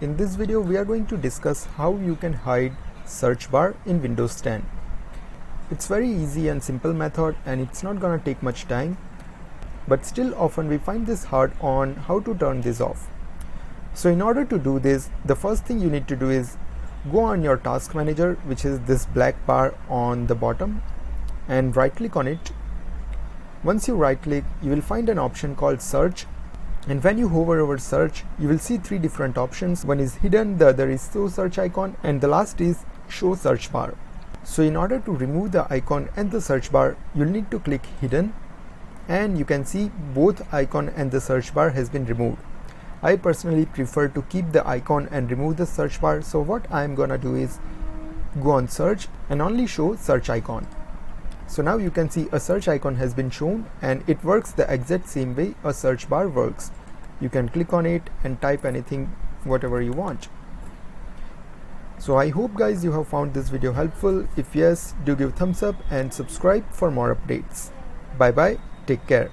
In this video we are going to discuss how you can hide search bar in Windows 10. It's very easy and simple method and it's not gonna take much time, but still often we find this hard on how to turn this off. So in order to do this, the first thing you need to do is go on your task manager, which is this black bar on the bottom, and right click on it. Once you right click, you will find an option called search, and when you hover over search, you will see three different options. One is hidden, the other is show search icon, and the last is show search bar. So in order to remove the icon and the search bar, you'll need to click hidden, and you can see both icon and the search bar has been removed. I personally prefer to keep the icon and remove the search bar, so what I'm gonna do is go on search and only show search icon. So now you can see a search icon has been shown and it works the exact same way a search bar works. You can click on it and type anything, whatever you want. So I hope guys you have found this video helpful. If yes, do give thumbs up and subscribe for more updates. Bye bye, take care.